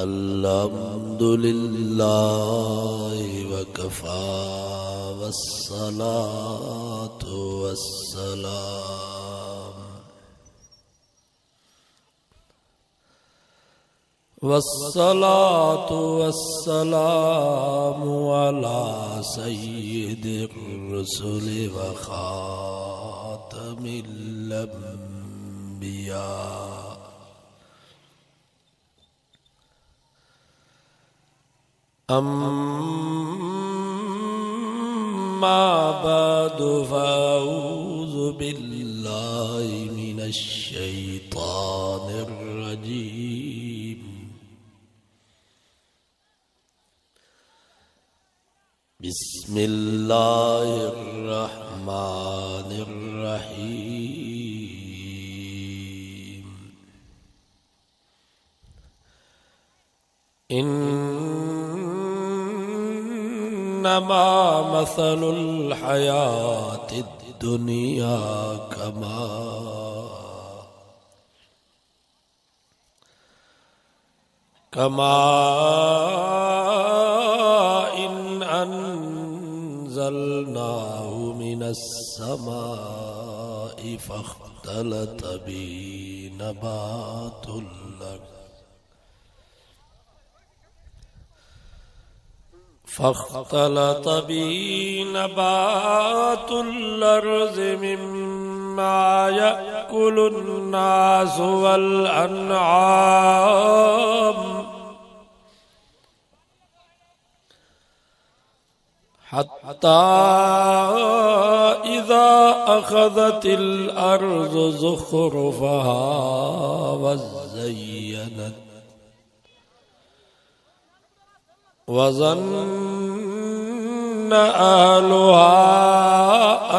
अल्हम्दुलिल्लाहि वकफ़ा वस्सलातु वस्सलामु अला सय्यिदिर रुसुलि व खातमिल अंबिया अम्मा बअदु फ़अऊज़ु बिल्लाहि मिनश शैतानिर रजीम। बिस्मिल्लाहिर रहमानिर रहीम। इन्नमा मसलुल हयातिद दुनिया कमाइन अंज़लनाहु मिनस समाइ फ़ख्तलत बिही नबातुल अर्ज़ فاختلط به نبات الأرض مما يأكل الناس والأنعام حتى إذا أخذت الأرض زخرفها وزينت وظن أهلها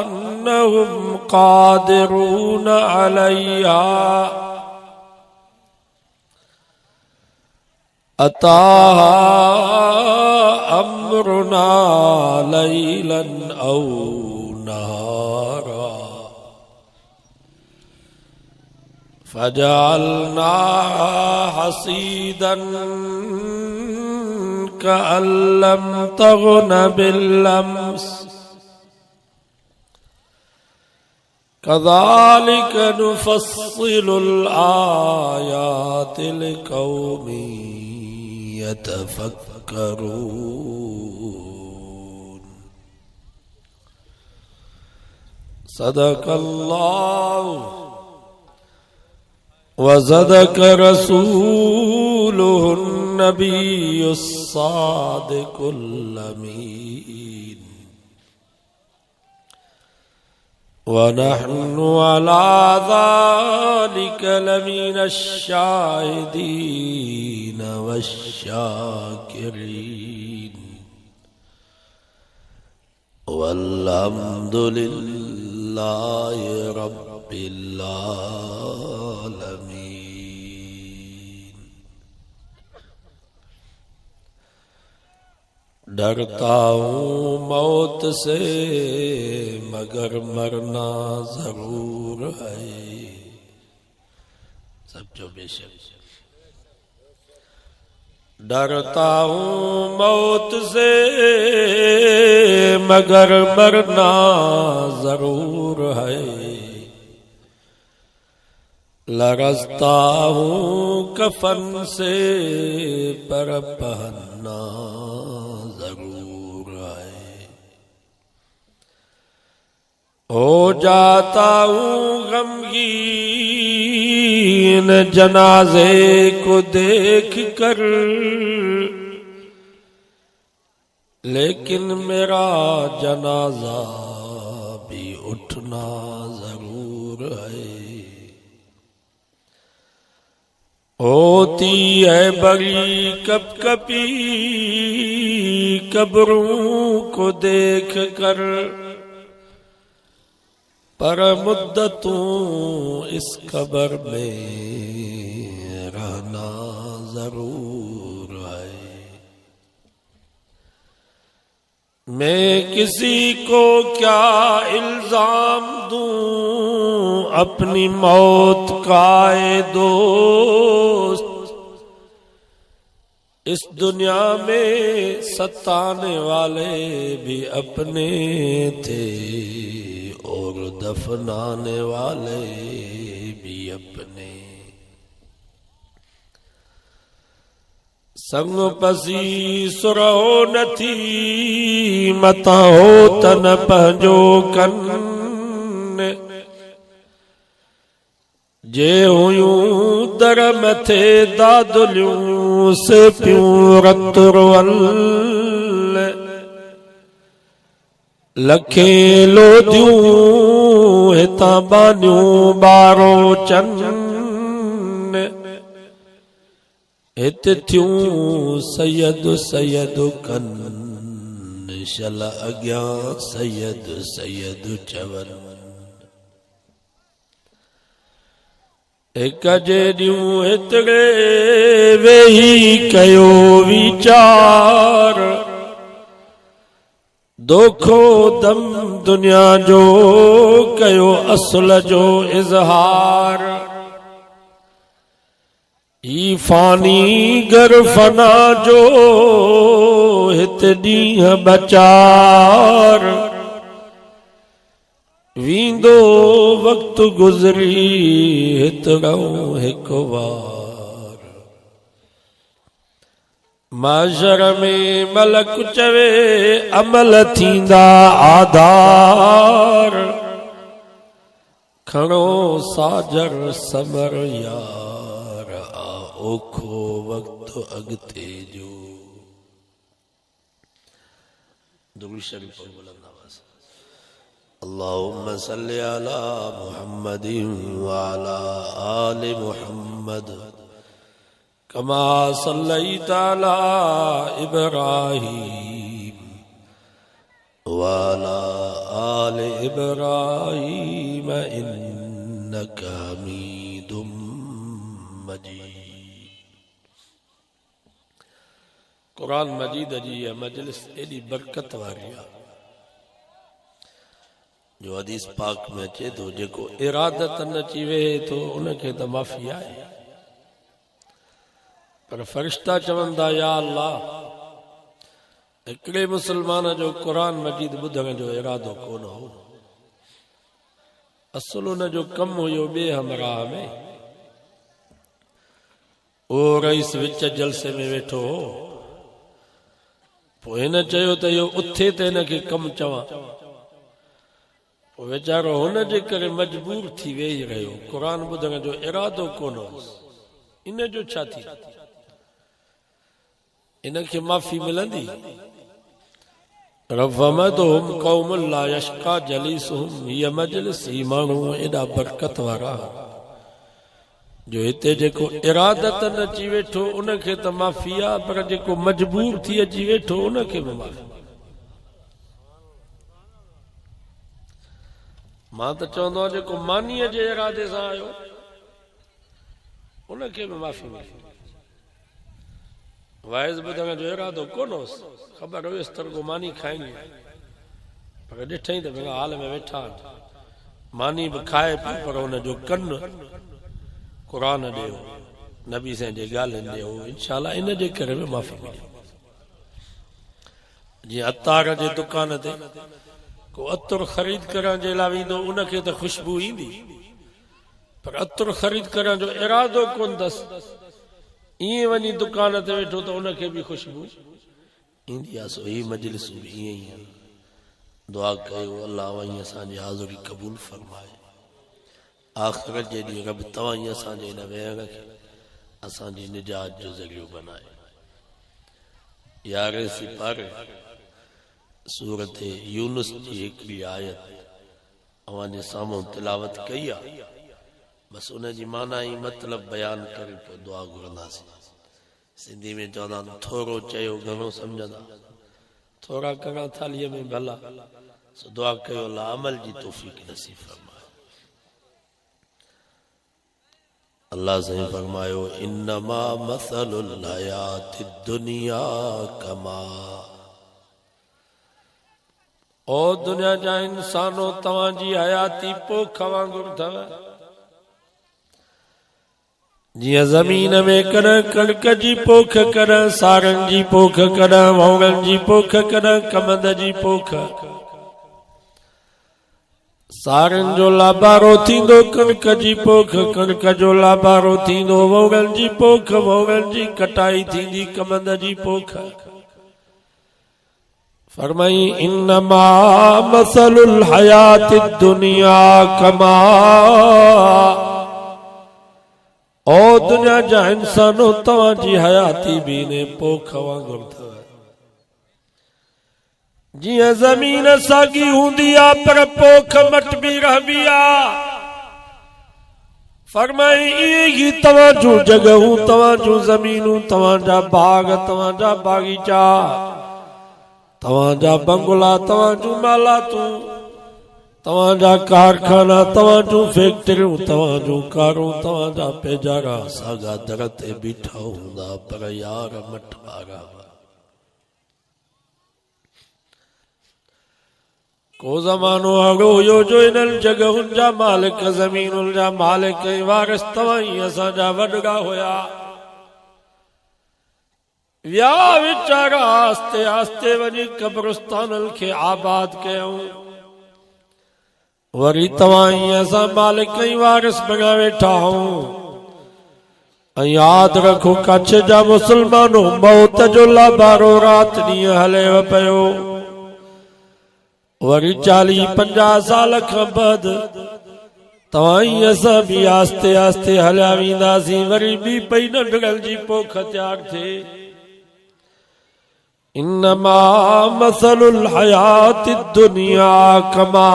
أنهم قادرون عليها أتاها أمرنا ليلا أو نهارا فجعلناها حصيدا كأن لم تغن بالأمس كذلك نفصل الآيات لقوم يتفكرون صدق الله وصدق رسوله النبي الصادق الأمين ونحن على ذلك لمن الشاهدين والشاكرين والحمد لله رب العالمين। डरता हूँ मौत से मगर मरना जरूर है। सब जो बेशक डरता हूँ मौत से मगर मरना जरूर है। लरज़ता हूँ कफन से पर पहनना जरूर है। हो जाता हूँ गमगीन जनाजे को देख कर, लेकिन मेरा जनाजा भी उठना जरूर है। होती है बड़ी कपकपी कब्रों को देख कर, पर मुद्दतों इस कब्र में रहना जरूर है। मैं किसी को क्या इल्जाम दूं अपनी मौत का ए दोस्त, इस दुनिया में सताने वाले भी अपने थे और दफनाने वाले भी अपने। संग पसी सुरहो नथी मता हो तन पंहिंजो कन जे हुयूं दर मथे दादुलियूं से पियूं रतुरवल लखे लोदियूं हितां बानियूं बारो चन हित थियूं सैयद सैयद कन शल अॻियां सैयद सैयद चवन। एक जेॾियूं हितड़े वेही कयो वीचार दोखो दम दुनिया जो कयो असुल जो इज़हार। ई फानी घर फना जो हित ॾींहं बचार वींदो वक्त गुज़री हितड़ो हिकु वार। माशर में मलक चवे अमल थींदा आधार खणो साजर समर यार आ ओखो वक्त अॻिते जो। दुरूद शरीफ बुलंद आवाज़। अल्लाहुम्मा सल्लि अला मुहम्मदिन व अला आलि मुहम्मद कमा सल्लैता अला इब्राहीम व अला आलि इब्राहीम इन्नका हमीदुम मजीद। कुरान मजीद जी यह मजलिस एडी बरकत वारी आहे जो हदीस पाक में अचे तो जेको इरादत न अची वेहे तो उनखे त माफ़ी आहे। पर फरिश्ता चवंदा या अल्लाह हिकिड़े मुसलमान जो कुरान मजीद ॿुधण जो इरादो कोन हो। असुल उन जो कमु हुयो ॿिए हमराह में। ओ रईस विच जलसे में वेठो हो। पोइ हिन चयो त इहो उथे त हिनखे कमु चवां। वीचारो हुन जे करे मजबूर थी वेही रहियो। कुरान ॿुधण जो इरादो कोन हो। इन जो छा थी इनखे माफ़ी मिलंदी। रफ़मदहुम क़ौमुन ला यश्का जलीसुहुम। हीअ मजलिस ही माण्हू एॾा बरकत वारा जो हिते जेको इरादत न अची वेठो उनखे त माफ़ी आहे पर जेको मजबूर थी अची वेठो उनखे बि माफ़ी। मां त चवंदो आहियां जेको मानीअ जे इरादे सां आयो उनखे बि माफ़ी मिली। वाइज़ ॿुधण जो इरादो कोन होसि। ख़बर हुयसि त रुॻो मानी खाएंगे पर ॾिठई त बिना हाल में वेठा मानी बि खाए पियो पर हुनजो कनु क़ुरान ॾियो नबी साईं जे ॻाल्हियुनि ॾियो। इंशाअल्लाह इन जे करे बि माफ़ी मिली। जीअं अतार जे दुकान ते को अतुर ख़रीद करण जे लाइ वेंदो उनखे त ख़ुशबू ईंदी पर अतुर ख़रीद करण जो इरादो कोन अथसि। ईअं वञी दुकान ते वेठो त उनखे बि ख़ुशबू ईंदी आहे। सो ही मजलिसूं बि ईअं ई आहिनि। दुआ कयो अल्लाह वञी असांजी हाज़ुरी क़बूल फरमाए। आख़िरत जे ॾींहुं रब तव्हां ई असांजे हिन वेहण खे असांजी निजात जो ज़रियो बनाए। यारहें सिपारे सूरत यूनुस जी हिकिड़ी आयत अवां जे साम्हूं तिलावत कई आहे। बसि उन जी माना ई मतिलब बयान करे पोइ दुआ घुरंदासीं। सिंधी में चवंदा आहिनि थोरो चयो घणो सम्झंदा। थोरा घणा थालीअ में भला। सो दुआ कयो अल्लाह अमल जी तौफ़ीक़ नसीब फरमाए। अल्लाह साईं फरमायो इन्नमा मसलुल हयाति दुनिया कमा। ओ दुनिया जा इंसानो तव्हांजी हयाती पोख वांगुरु अथव। जिया जमीन में कॾहिं कणक जी पोख, कॾहिं सारन जी पोख, कॾहिं वाङण जी पोख, कॾहिं कमंद जी पोख। सारन जो लाबारो थींदो कणक जी पोख, कणक जो लाबारो थींदो वाङण जी पोख, वाङण जी कटाई थींदी कमंद जी पोख। फरमाई इन्नमा मसलुल हयाति दुनिया कमा, ओ दुनिया जा इंसानो तव्हांजी हयाती भी ने पोख वांगुरु अथव। जीअं ज़मीन साॻी हूंदी आ पर पोख मटबी रहबी आ, फरमाई इहे ई तव्हांजूं जॻहूं, तव्हांजूं ज़मीनूं, तव्हांजा बाग, तव्हांजा बाग़ीचा, तव्हांजा बंगला, तव्हांजूं मालातूं, तव्हांजा कारखाना, तव्हांजूं फैक्टरियूं, तव्हांजूं कारूं, तव्हांजा पेजारा साॻा दर ते बीठा हूंदा पर यार मटवारा। को ज़मानो अहिड़ो हुयो जो इन्हनि जॻहुनि जा मालिक, ज़मीनुनि जा मालिक ऐं वारिस तव्हां ई असांजा वॾड़ा हुया। विया वीचारा आस्ते आस्ते वञी क़ब्रिस्ताननि खे आबाद कयऊं, वरी तव्हां ई असां मालिक ऐं वारिस बणिया वेठा आहियूं। ऐं यादि रखो कच्छ जा मुसलमानो, मौत जो लाबारो राति ॾींहुं हलेव पियो। वरी 40-50 साल खां बाद तव्हां ई असां बि आस्ते आस्ते हलिया वेंदासीं, वरी ॿी पई नंढड़नि जी पोख तयारु थिए। इन्नमा मसलुल हयाति दुनिया कमा,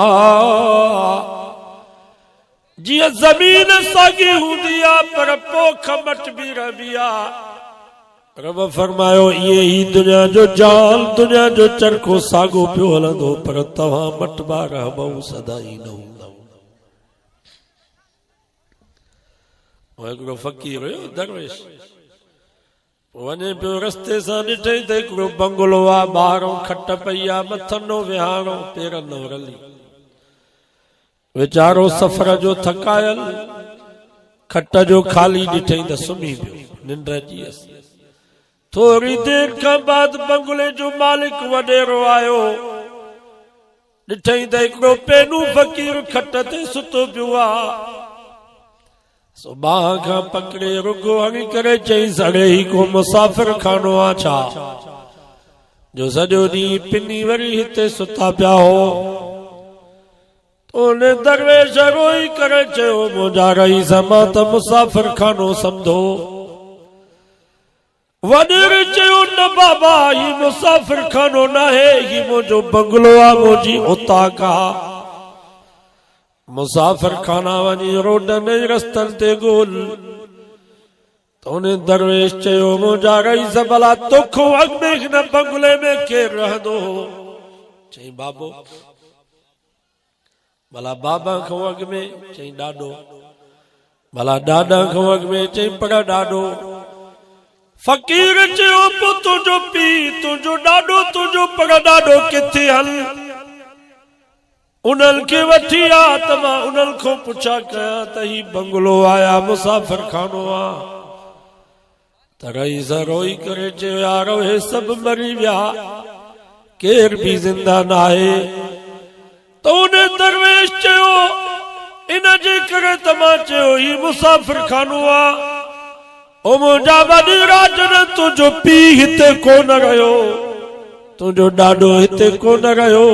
जीअं ज़मीन साॻी हूंदी आ पर पोख मटबी रहबी आ। रब फरमायो इहे ई दुनिया जो जाल, दुनिया जो चरखो साॻो पियो हलंदो पर तव्हां मटबा रहबो सदाई न हूंदव। हिकिड़ो फ़क़ीर हुयो दरवेश, वञे पियो रस्ते सां ॾिठई त हिकिड़ो बंगलो आ, ॿाहिरों खट पई आ, मथनो विहाणो, पेरनो रली। वीचारो सफ़र जो थकायल खट जो खाली ॾिठई त सुम्ही पियो, निंड अची वियसि। थोरी देर खां बाद बंगले जो मालिक वॾेरो आयो, ॾिठई त हिकिड़ो पेनू फ़क़ीर खट ते सुतो पियो आ। बाह खां पकड़े रुगो हणी करे चई, सड़े ही को मुसाफ़िर खानो आ छा जो सॼो ॾींहुं पिनी वरी हिते सुता पिया हो? उन दरवेश रोई करे चयो, मुंहिंजा रईस मां त मुसाफ़िर खानो समझो। वॾेरे चयो, न बाबा ही मुसाफ़िर खानो न आहे, ही मुंहिंजो बंगलो आ, मुंहिंजी उताक आ। मुसाफ़िर खाना वञी रोडनि ऐं रस्तनि ते ॻोल्ह। त उन दरवेश चयो, मुंहिंजा रईस भला तोखो अॻ में हिन बंगले में केरु रहंदो हो? चई बाबो। भला बाबा खां अॻ में? चई ॾाॾो। भला ॾाॾा खां अॻ में? चई पर ॾाॾो। फ़क़ीर चयो, पोइ तुंहिंजो पीउ, तुंहिंजो ॾाॾो, तुंहिंजो पर ॾाॾो किथे? हल उन्हनि खे वठी आ त मां उन्हनि खां पुछा कयां त ही बंगलो आया मुसाफ़िर खानो आ। त रईस रोई करे चयो, यार हे सभु मरी विया, केर बि ज़िंदा न आहे। त उन दरवेश चयो, इन जे करे त मां चयो ही मुसाफ़िर खानो आ। ओ मुंहिंजा वॾी राजन, तुंहिंजो पीउ हिते कोन रहियो, तुंहिंजो ॾाॾो हिते कोन रहियो,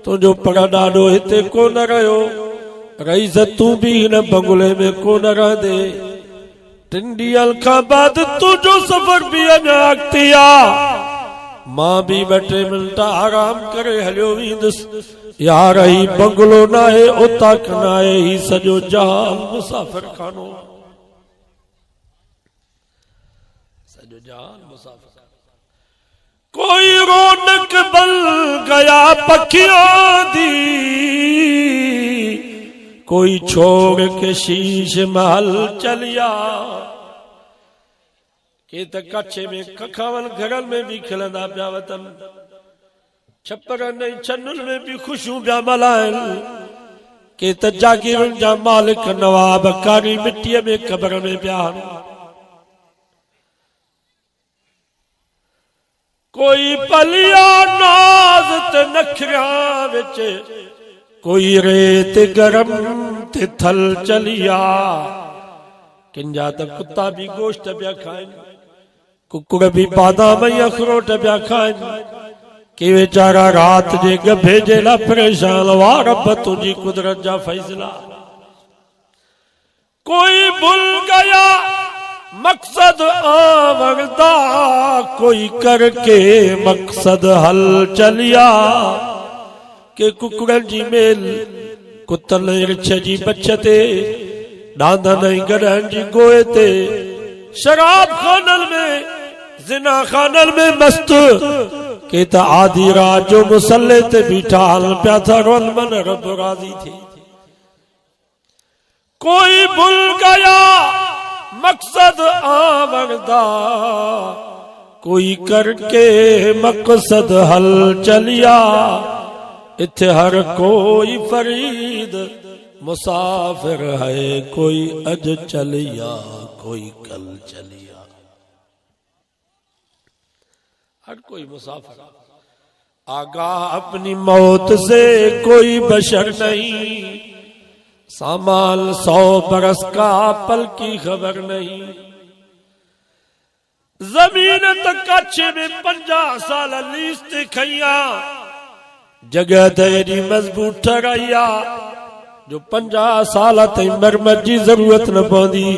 तुंहिंजो पर ॾाॾो हिते कोन रहियो, रईस तूं बि हिन बंगले में कोन रहंदे। 3 ॾींहंनि खां बाद तुंहिंजो सफ़र बि अञा अॻिते आ, मां बि 2-3 मिंट आराम करे हलियो वेंदुसि। यार ही बंगलो न आहे, उताक न आहे, ही सॼो जहान मुसाफ़िर खानो, सॼो जहान मुसाफ़िर। कोई रौनक बल गया पखियों दी, कोई छोड़ के शीश महल चलिया। के त कच्छ में कखावन घरन में भी खिलंदा पिया वतन, छपरनि ऐं छनुनि में भी ख़ुशियूं पिया मल्हाइनि। के त जागीरुनि जा मालिक नवाब कारी मिट्टीअ में क़ब्र में पिया आहिनि। कोई पलिया नाज़ ते नखरिया विच, कोई रेत गरम ते थल चलिया। किंजा त कुत्ता भी गोश्त पिया खाइनि, कुकुड़ भी बादाम ऐं अखरोट पिया खाइनि। कि वेचारा रात जे गभे जे लाइ परेशान। वाह रब तुंहिंजी कुदरत जा फैसला। कोई भूल गया मकसद आवरदा, कोई करके मकसद हल चलिया। के कुकुड़न जी मेल, कुतन रिछ जी बचते, डांदन ऐं गॾहनि जी गोए ते, शराब खानल में, जिना खानल में मस्त। के त आधी रात जो मुसल्ले ते बीठा हल पिया था रोल मन रब राज़ी थी। कोई भूल गया मकसद आवरदा, कोई करके मकसद हल चलिया। इत्थे हर कोई फरीद मुसाफिर है, कोई अज चलिया कोई कल चलिया। हर कोई मुसाफिर आगाह अपनी मौत से कोई बशर नहीं। सामाल 100 बरस का पल की खबर नहीं। जमीन तक कच्छ में 50 साल लीज ते खैया। जगह तेरी मजबूत ठहराइया, जो 50 साल ताईं मरमत जी जरूरत न पवंदी।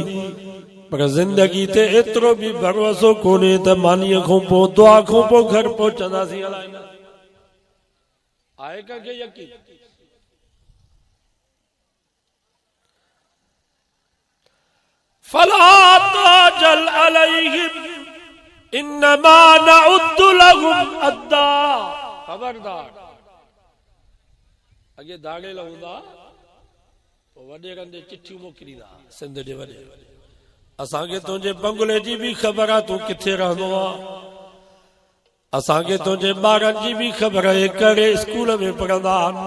पर जिंदगी ते एतिरो भी भरोसो कोन्हे त मानीअ खां पोइ दुआ खां पोइ घर पहुचंदासीं। हलाईंदा आहे कंहिंखे यकीन? फला ताजल अलैहिम इन्नमा नउद्दु लहुम अद्दा। खबरदार, अगे दाड़े हूंदा वॾे कंदे चिठियूं मोकिलींदा सिंध जे वॾे। असांखे तुंहिंजे बंगले जी भी ख़बर आहे तूं किथे रहंदो आहे। असांखे तुंहिंजे ॿारनि जी भी ख़बर आहे कहिड़े स्कूल में पढ़ंदा आहिनि।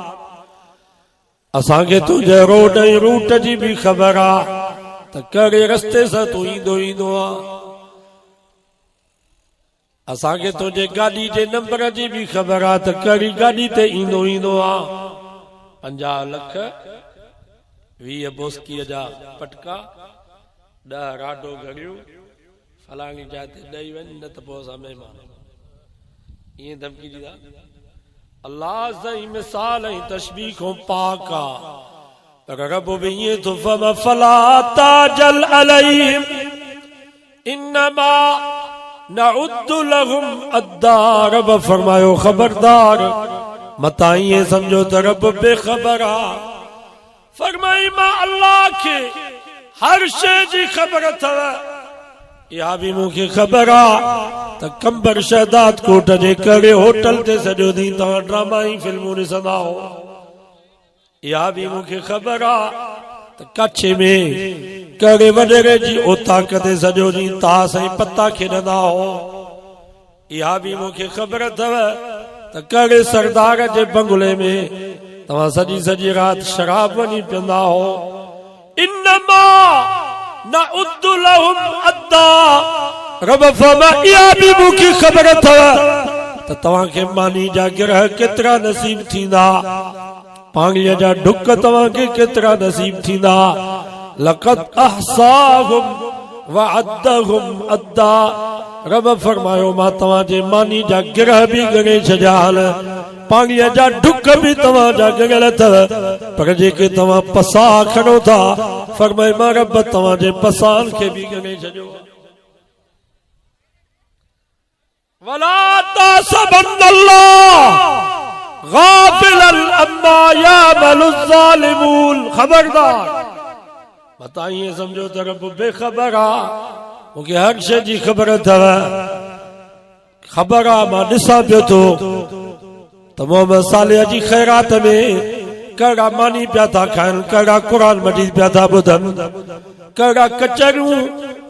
असांखे तुंहिंजे रोड ऐं रूट जी भी ख़बर आहे त कहिड़े रस्ते सां तूं ईंदो आहे। असांखे तुंहिंजे गाॾी जे नंबर जी भी ख़बर आहे त कहिड़ी गाॾी ते ईंदो आहे। 50 लख 20 बोस्कीअ जा पटका, 10 राडो घड़ियूं, फलाणी जाइ ते ॾेई वञ, न त पोइ असां महिमान। ईअं धमकी ॾींदा। अल्लाह जी मिसाल ऐं तशबीह खां पाक आहे, पर रब बि ईअं थो फरमाए फला ताजल अलैहिम इन्नमा नउद्दु लहुम अद्दा। रब फरमायो खबरदार, मता ईअं समझो त रब बेखबर आहे। फरमाई मां अल्लाह खे हर शइ जी ख़बर अथव। इहा भी मूंखे ख़बर आहे त कंबर शहदाद कोट जे कहिड़े होटल ते सॼो ॾींहुं तव्हां ड्रामा ऐं फिल्मूं ॾिसंदा हो। इहा भी मूंखे ख़बर आहे त कच्छ में कहिड़े वॾेरे जी ओताक ते सॼो ॾींहुं ताश ऐं पत्ता खेॾंदा हो। इहा भी मूंखे ख़बर अथव त कहिड़े सरदार जे बंगले में तव्हां सॼी रात शराब वञी पीअंदा हो। इन्नमा नउद्दु लहुम अद्दा। रब फरमाए इहा भी मूंखे ख़बर अथव त तव्हांखे मानी जा गिरह केतिरा नसीब थींदा, पाणीअ जा ढुक तव्हांखे केतिरा नसीब थींदा। लक़द अहसाहुम व अद्दहुम अद्दा। रब फरमायो मां तव्हांजे मानी जा गिरह भी ॻणे छॾिया आहिनि, पाणीअ जा ढुक भी तव्हांजा ॻणियल अथव, पर जेके तव्हां पसा खणो था, फरमाए मां रब तव्हांजे पसान खे भी ॻणे छॾियो। वला तहसबन्नल्लाह गाफिलन अम्मा यामलु ज़ालिमून। खबरदार, मता ईअं समझो त रब बेखबर आहे, मूंखे हर शइ जी ख़बर अथव। ख़बर आहे, मां ॾिसां पियो थो त मोहम्मद सालेह जी ख़ैरात में कहिड़ा मानी पिया था खाइनि, कहिड़ा क़ुरान मजीद पिया था ॿुधनि, कहिड़ा कचरियूं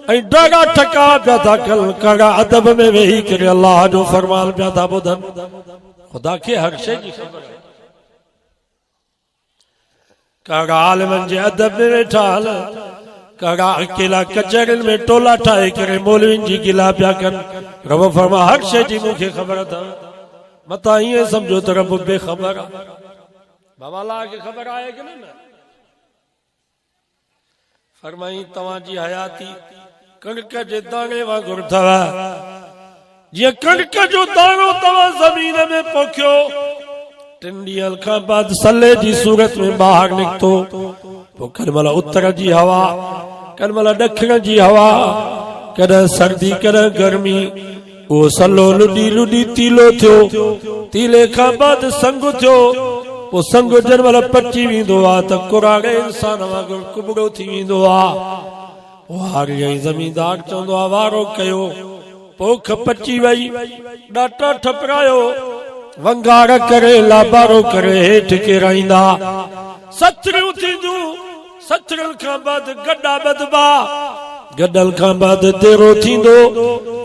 ऐं ॾाढा ठका पिया था कनि, कहिड़ा अदब में वेही करे अल्लाह जो फरमान पिया था ॿुधनि। ख़ुदा खे हर शइ जी ख़बर आहे। काड़ा आलिमन जे अदब में वेठा हल, काड़ा अकेला कचहरियुनि में टोला ठाहे करे मौलवियुनि जी गिला पिया कनि। रब फरमा हर शइ जी मूंखे ख़बर अथव, मता ईअं सम्झो त रब बेख़बर आहे। बाबा अल्लाह खे ख़बर आहे कि न? फरमाई तव्हांजी हयाती कणिक जे दाणे वांगुरु अथव। जीअं कणिक जो दाणो तव्हां ज़मीन में पोखियो, 3 ॾींहंनि खां बाद सले जी सूरत में ॿाहिरि निकितो, पोइ कॾहिं महिल उत्तर जी हवा, कॾहिं महिल ॾखिण जी हवा, कॾहिं सर्दी कॾहिं गर्मी, उहो सलो लुॾी लुॾी तीलो थियो, तीले खां बाद संग थियो, पोइ संग जंहिं महिल पची वेंदो आहे त कुराड़े इंसान वांगुरु कुबड़ो थी वेंदो आहे। ज़मींदार चवंदो आहे वारो कयो, पोख पची वई, ॾाटा ठपरायो, वंगार करे लाबारो करे हेठि किराईंदा, सतरियूं थींदियूं, सतरियुनि खां बाद गॾा ॿधबा, गॾनि खां बाद देरो थींदो,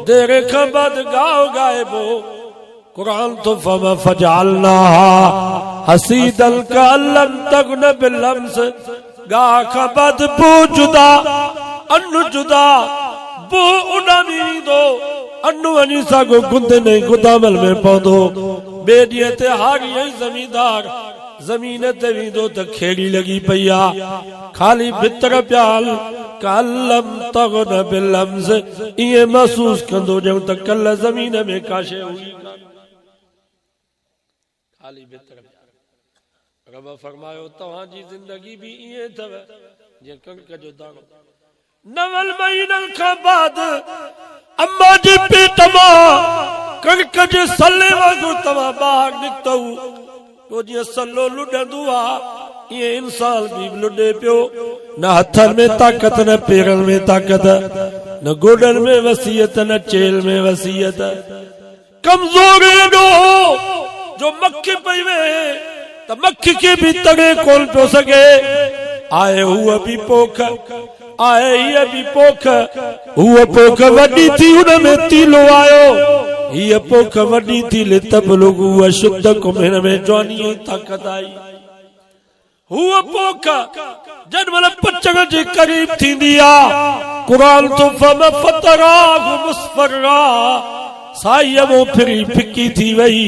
देरे खां बाद गाओ ॻाइबो। कुरान तो फम फजालनाहा हसीदल कअल्लम तगन बिलम्स, गाह खां बाद बो जुदा, अन्न जुदा, बो उॾामी वेंदो, अन्न वञी साॻो गुंदे ने गुदामल में पवंदो। ॿिए ॾींहं ते हारी ऐं ज़मींदार ज़मीन ते वेंदो त खेड़ी लॻी पई आहे, खाली भितर पिया हल, कअल्लम तगन बिलम्स, ईअं महसूस कंदो ॼण त कल्ह ज़मीन में का शइ हुई, खाली भितर। रब फरमायो तव्हांजी ज़िंदगी भी ईअं अथव जीअं कणिक जो दाणो। 9 महीननि खां बाद अम्मा जे पेट मां कणिक जे सले वांगुरु तव्हां ॿाहिरि निकितव। पोइ जीअं सलो लुॾंदो आहे ईअं इंसान बि लुॾे पियो, न हथनि में ताक़त, न पेरनि में ताक़त, न गोॾनि में वसीयत, न चेल में वसीयत। कमज़ोर एॾो जो मक्खी पई वेहे त मक्खी खे बि तड़े कोन पियो सघे। आहे हूअ बि पोख, आहे हीअ बि पोख, हूअ पोख वॾी थी हुन में तीलो आयो, हीअ पोख वॾी थी लितबलुग हुअ शुद्धकुम, हिन में जवानी जी ताक़त आई। हूअ पोख जॾहिं महिल पचण जे क़रीब थींदी आहे, कुरान तो फम फतराहु मुस्फरा, साईअ मो फिरी फिकी थी वई।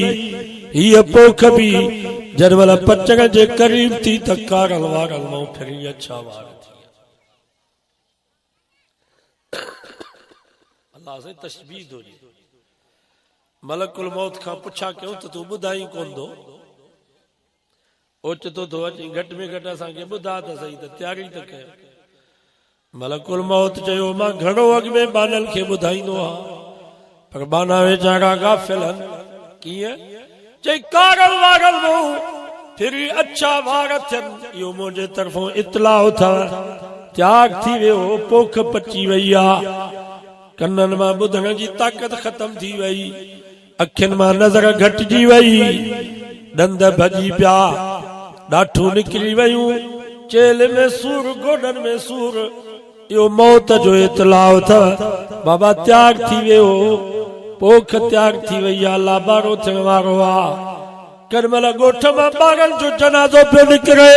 हीअ पोख बि जॾहिं महिल पचण जे क़रीब थी त कारल वारल मो फिरी अच्छा वार थी। अल्लाह से तशबीह दो। मलकुल मौत खां पुछा कयूं त तूं ॿुधाई कोन थो, ओचितो थो अची, घटि में घटि असांखे ॿुधा त सही, त तयारी त कयो। मलकुल मौत चयो मां घणो अॻु में बानल खे ॿुधाईंदो आहियां, पर बाना वीचारा गाफ़िल आहिनि। कीअं? चई कारल वारल मुंहुं फिरी अच्छा वार थियनि, इहो मुंहिंजे तरफ़ां इतलाउ अथव। त्याग थी वियो, पोख पची वई आहे, कननि मां ॿुधण जी ताक़त ख़तम थी वई, अखियुनि मां नज़र घटिजी वई, ॾंद भॼी पिया, ॾाठूं निकिरी वयूं, चेल में सूर, गोॾनि में सूर, इहो मौत जो इतलाउ अथव। बाबा त्याग थी वियो, पोख त्याग थी वई आहे, लाबारो थियण वारो आहे। कंहिं महिल ॻोठ मां ॿारनि जो जनाज़ो पियो निकिरे,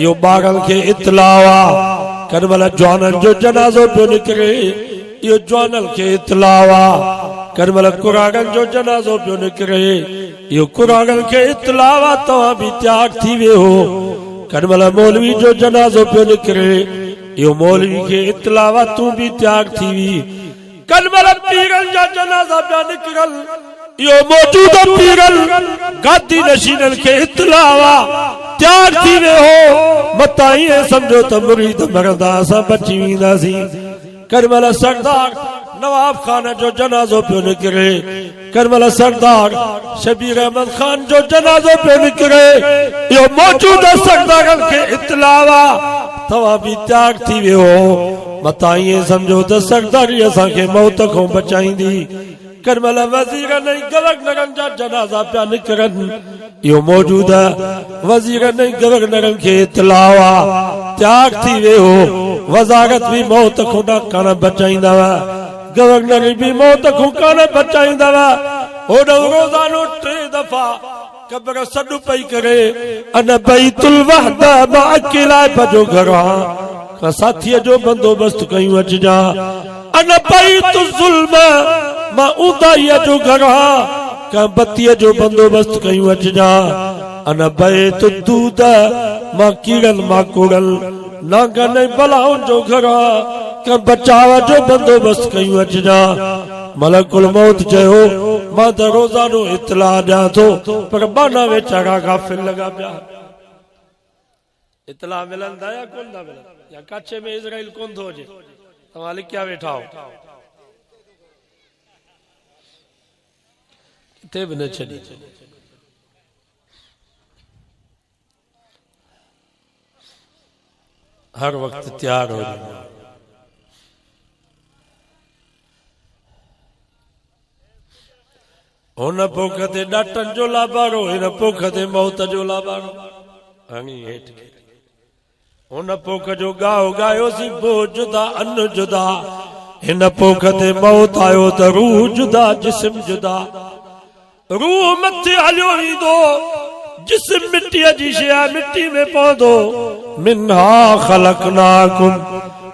इहो ॿारनि खे इतलाउ आहे। कंहिं महिल जवाननि जो जनाज़ो पियो निकिरे, इहो जवाननि खे इतलाउ आहे। कंहिं महिल कुराड़नि जो जनाज़ो पियो निकिरे, इहो कुराड़नि खे इतलाउ आहे, तव्हां बि त्याग थी वियो। कंहिं महिल मौलवी जो जनाज़ो पियो निकिरे, इहो मौलवी खे इतलाउ आहे, तूं बि त्याग थी वी। कंहिं महिल पीरनि जा जनाज़ा पिया निकिरल, इहो मौजूदा पीरनि गादी नशीननि खे इतलाउ आहे, त्याग थी वियो। मता ईअं सम्झो त मुरीद मरंदा असां बची वेंदासीं। कंहिं महिल सरदार नवाब खान जो जनाज़ो पियो निकिरे, कंहिं महिल सरदार शबीर अहमद खान जो जनाज़ो पियो निकिरे, इहो मौजूदा सरदारनि खे इतलाउ आहे, तव्हां बि त्याग थी वियो। मता ईअं सम्झो त सरदारी असांखे मौत खां बचाईंदी। कंहिं महिल वज़ीरनि ऐं गवर्नरनि जा जनाज़ा पिया निकिरनि, इहो मौजूदा वज़ीरनि ऐं गवर्नरनि खे इतलाउ आहे, त्याग थी वियो। वज़ारत भी मौत खां कान बचाईंदव, गवर्नर भी मौत खां कान बचाईंदव। होॾो रोज़ानो 3 दफ़ा कब्र सॾु पई करे अन बैतुल वहदा मां अकेला भजो घरां का साथीअ जो बंदोबस्त कयूं अचजा अन बैतुल ज़ुल्म मां उदाईअ जो घरां का बत्तीअ जो बंदोबस्त कयूं अचजा अन बैतुल दूद मां कीड़न माकोड़न नागन बलाउन जो घरां का बचाव जो बंदोबस्त कयूं अचजा मलकुल मौत चयो मां त रोज़ानो इतला ॾियां थो पर बाना वेचारा गाफिल लॻा पिया इतला मिलंदा या कोन था मिलनि या काछे में इज़राइल कोन थो हुजे तव्हां लिखिया वेठा हो किथे बि न छॾी हर वक्त तैयार हो हुन पोख ते ॾाटनि जो लाभारो हिन पोख ते मौत जो लाभारो हणी हेठि हुन पोख जो गाओ गायोसीं बो जुदा अन जुदा हिन पोख ते मौत आयो त रूह जुदा जिस्म जुदा रूह मथे हलियो ईंदो जिस्म मिटीअ जी शइ मिटी में पवंदो मिन्हा ख़लक़नाकुम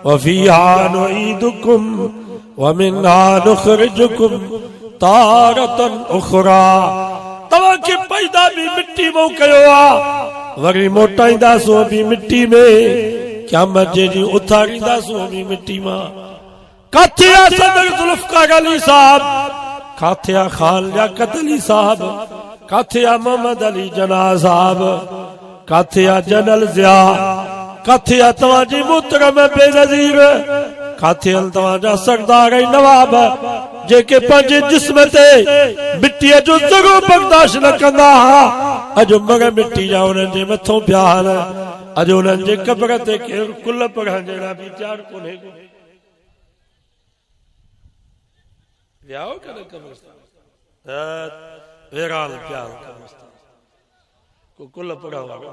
व फीहा नुईदुकुम व मिन्हा नुख़रिजुकुम तारतन उखरा तव्हां खे पैदा भी मिट्टी में कयो आ वरी मोटाईंदासूं भी मिट्टी में क़यामत जे ॾींहुं उथारींदासूं भी मिट्टी मां काथे आ सदर जुल्फ़कार अली साहब काथे आ खान लियाकत अली साहब काथे आ मोहम्मद अली जना साहब काथे आ जनरल ज़िया काथे आ तव्हांजी मोहतरम बेनज़ीर काथे आहिनि तव्हांजा सरदार ऐं नवाब जेके पंहिंजे जिस्म ते मिटीअ जो ज़रो बर्दाश्त न कंदा हुआ अॼु मग मिट्टी जा उन्हनि जे मथां पिया आहिनि अॼु उन्हनि जे क़ब्र ते केरु कुल पढ़ण जहिड़ा बि तयारु कोन्हे वियाओ कॾहिं कब्रिस्तान वेरान पिया कब्रिस्तान को कुल पढ़ण वारो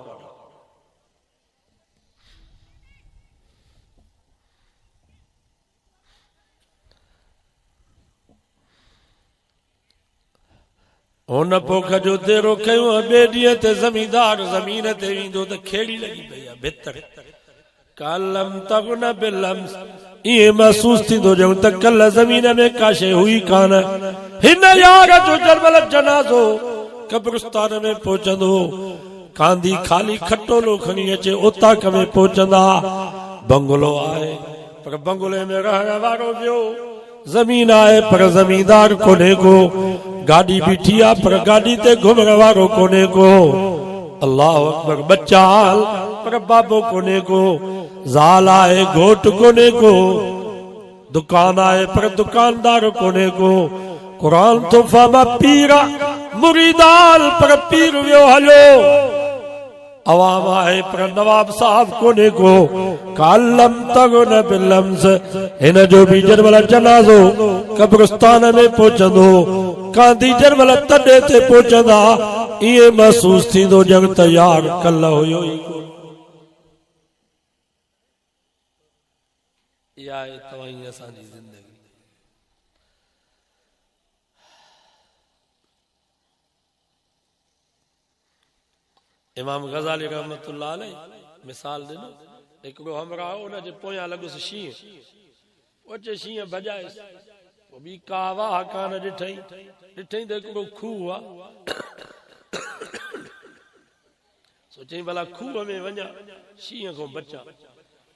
हुन पोख जो तेरो कयूं ॿिए ॾींहं ते ज़मींदार ज़मीन ते वेंदो त खेड़ी लॻी पई आहे भितर कालम तगुन बिलम्स इहे महसूस थींदो ॼण त कल्ह ज़मीन में का शइ हुई कान हिन यार जो जरमल जनाज़ो कब्रिस्तान में पहुचंदो कांदी खाली खटोलो खणी अचे उताक में पहुचंदा बंगलो आहे पर बंगले में रहण वारो वियो जमीन आहे पर जमींदार कोन्हे को गाड़ी बीठी आ पर गाड़ी ते घुमण वारो कोने को अल्लाह अकबर बच्चा हाल पर बाबो कोने को ज़ाल आए घोट कोने को दुकान आए पर दुकानदार कोने को कुरान तो फामा पीरा मुरीदाल पर पीर वियो हलो अवाम आए पर नवाब साहब कोने को कालम तगुन बिलम्स हिन जो भी जरमल जनाज़ो कब्रिस्तान में पहुचंदो कांदी जरमल तॾे ते पहुचंदा इहे महसूस थींदो ॼण त यार कल्ह हुयो ई इहा आहे तव्हांजी असांजी ज़िंदगी इमाम गज़ाली रहमतुल्लाह अलैह मिसाल ॾिनो हिकिड़ो हमरा हो उनजे पोयां लॻुसि शींहं ओचे शींहं भॼाएसि पोइ ॿी का वाह कान ॾिठई त हिकिड़ो खूह आहे सोचई भला खूह में वञा शींहं खां बचा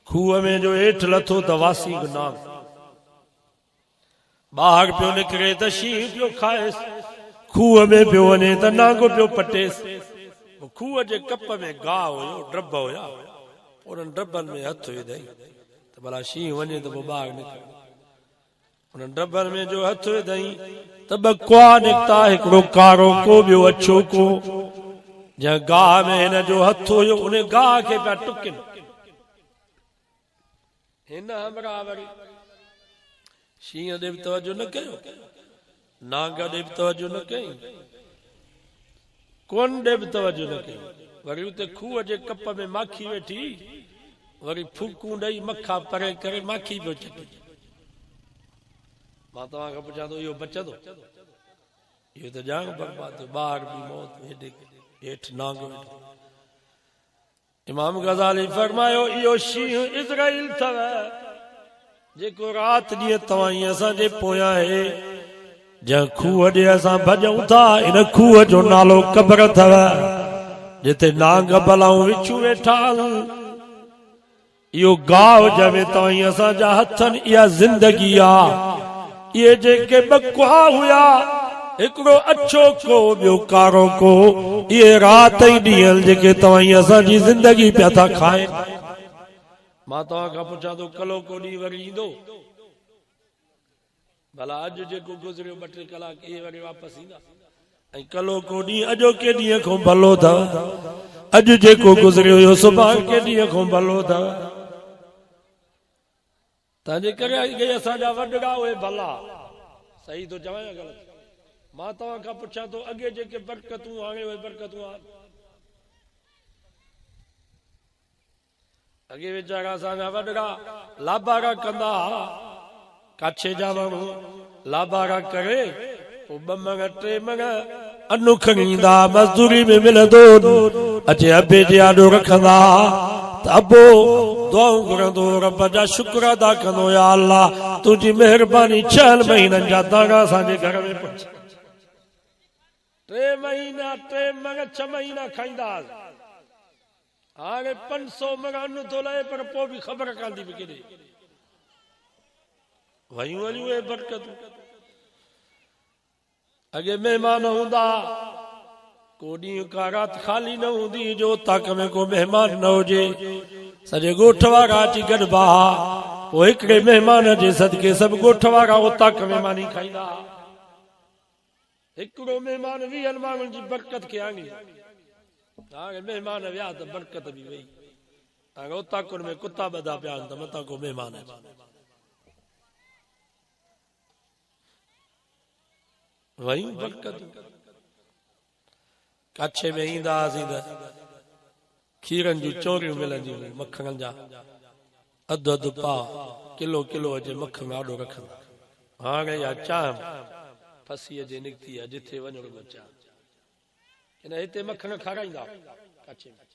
खूह में जो हेठि लथो त वासी नाम ॿाहिरि पियो निकिरे त शींहं पियो खाएसि खूह में पियो वञे त नांगो पियो पटेसि खूह जे कप में गाह हुयो ड्रब हुया उन्हनि ड्रबनि में हथ विधई त भला शींहं वञे त पोइ ॿाहिरि निकिरे उन्हनि ड्रबनि में जो हथ विधई त ॿ कुआ निकिता हिकिड़ो कारो को ॿियो अछो को जंहिं गाह में हिन जो हथ हुयो उन गाह खे पिया टुकनि हिन हमरा वरी शींहं ॾे बि तवजो न कयो नांग ॾे बि तवजो न कई कोन ॾे बि तवजो न कई वरी उते खूह जे कप में माखी वेठी वरी फूकूं ॾेई मखा परे करे माखी पियो चटे मां तव्हांखां पुछां थो इहो बचंदो ये तो जान बर्बाद बाहर भी मौत हेॾे हेठि नांग वेठो। इमाम गज़ाली फरमायो इहो शींहुं इज़राइल अथव जेको राति ॾींहुं तव्हां असांजे पोयां आहे। जंहिं खूह ॾे असां भॼूं था इन खूह जो नालो क़ब्र अथव जिते नांग बलाऊं विछूं वेठा आहिनि। इहो गांव जंहिंमें तव्हां असांजा हथनि इहा ज़िंदगी आहे। इहे जेके ॿ कुआ हुआ हिकिड़ो अछो को ॿियो कारो को इहे राति ऐं ॾींहं जेके तव्हां असांजी ज़िंदगी पिया था खाइनि। मां तव्हां खां पुछां थो कलो को ॾींहुं वरी ईंदो? भला अॼु जेको गुज़रियो 2-3 कलाक इहे वरी वापसि ईंदा? ऐं कलो को ॾींहुं अॼोके ॾींहं खां भलो अथव। अॼु जेको गुज़रियो हुयो सुभाणे के ॾींहं खां भलो अथव। तंहिंजे करे असांजा वॾड़ा उहे भला। सही थो चवां या ग़लति? मां तव्हां खां पुछां थो अॻे जेके बरकतूं हाणे उहे बरकतूं अॻे वीचारा असांजा वॾड़ा लाबारा कंदा। काछे जा माण्हू लाबारा करे पोइ 2 मण 3 मण अनु खणी ईंदा। मज़दूरी में मिलंदो अचे अबे जे आॾो रखंदा त अबो दुआऊं घुरंदो रब जा शुक्र अदा कंदो या अल्लाह तुंहिंजी महिरबानी 6 महीननि जा दाणा असांजे घर में पहुच। 3 महीना 3 मण 6 महीना खाईंदा। हाणे 500 मण अनु थो लहे पर पोइ बि ख़बर कान थी पई केॾे वयूं वञूं उहे बरकतूं। अॻे महिमान हूंदा को ॾींहुं का राति ख़ाली न हूंदी जो ताक में को महिमान न हुजे। सॼे ॻोठ वारा अची गॾिबा पोइ हिकिड़े महिमान जे सदके सभु ॻोठ वारा उताक में मानी खाईंदा। हिकिड़ो महिमान 20 माण्हुनि जी बरकत खे आङी। हाणे महिमान विया त बरकत बि वई। हाणे उताकुनि में कुता ॿधा पिया आहिनि त मथां को महिमान वयूं बरकतूं। काछे में ईंदा हुआसीं त खीरनि जूं चोरियूं मिलंदियूं मखणनि जा अधु पाव किलो अचे मखण आॾो रखंदा। हाणे या चांहि फसीअ जे निकिती आहे जिथे वञो चांहि हिन हिते मखण खाराईंदा काछे में।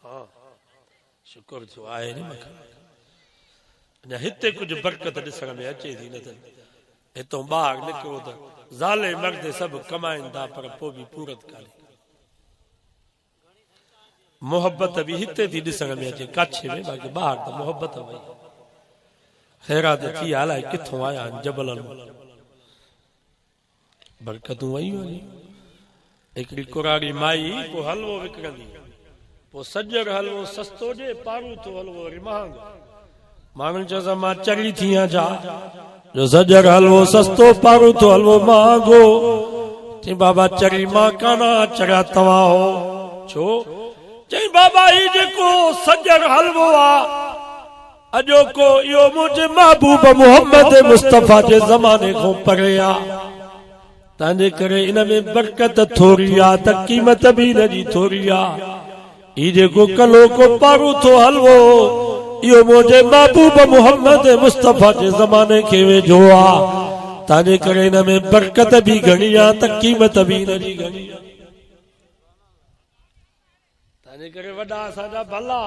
हा शुक्र थियो आहे नी मखण। अञा हिते कुझु बरकत ॾिसण में अचे थी न त हितां ॿाहिरि निकिरो त ज़ाले मर्द सभु कमाइनि था पर पोइ बि पूरत कान्हे। मोहब्बत बि हिते थी ॾिसण में अचे काछे में बाक़ी ॿाहिरि त मोहब्बत वई ख़ैरात थी अलाए किथां आया आहिनि जबलनि बरकतूं वयूं। हिकिड़ी कुरारी माई पोइ हलवो विकिणंदी। पोइ सॼर हलवो सस्तो हुजे पारूथो हलवो वरी महांगो। माण्हुनि चयो मां चरी थी आहियां छा जो सॼर हलवो सस्तो पारूथो हलवो महांगो। चई बाबा चरी मां कान चरिया तव्हां हो छो? चई बाबा ही जेको सॼर हलवो आहे अॼोको इहो मुंहिंजे महबूब मोहम्मद मुस्तफ़ा जे ज़माने खां परे आहे। तंहिंजे करे इन में बरकत थोरी आहे त क़ीमत बि हिन जी थोरी आहे। ही जेको कलो को पारूथो हलवो इहो मुंहिंजे महबूब मोहम्मद मुस्तफ़ा जे ज़माने खे वेझो आहे। तंहिंजे करे हिन में बरकत बि घणी आहे त क़ीमत बि हिन जी घणी आहे। तंहिंजे करे वॾा असांजा भला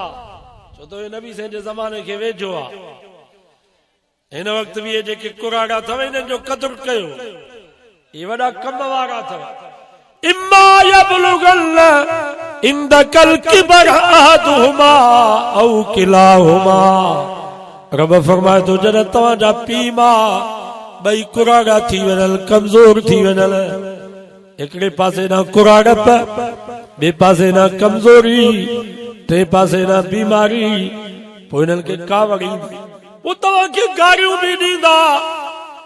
छो त नबी साईं जे ज़माने खे वेझो आहे। हिन वक़्तु बि जेके कुराड़ा अथव हिननि जो क़दुरु कयो। ये वॾा कम वारा अथव। इम्मा यबलुगन इंदकल किबर अहदुहुमा औ किलाहुमा। रब फरमाए थो जॾहिं तव्हांजा पीउ माउ ॿई कुराड़ा थी वञनि कमज़ोर थी वञनि हिकिड़े पासे ना कुराड़प ॿिए पासे ना कमज़ोरी टे पासे ना बीमारी पोइ हिननि खे कावड़ ईंदी पोइ तव्हांखे गारियूं बि ॾींदा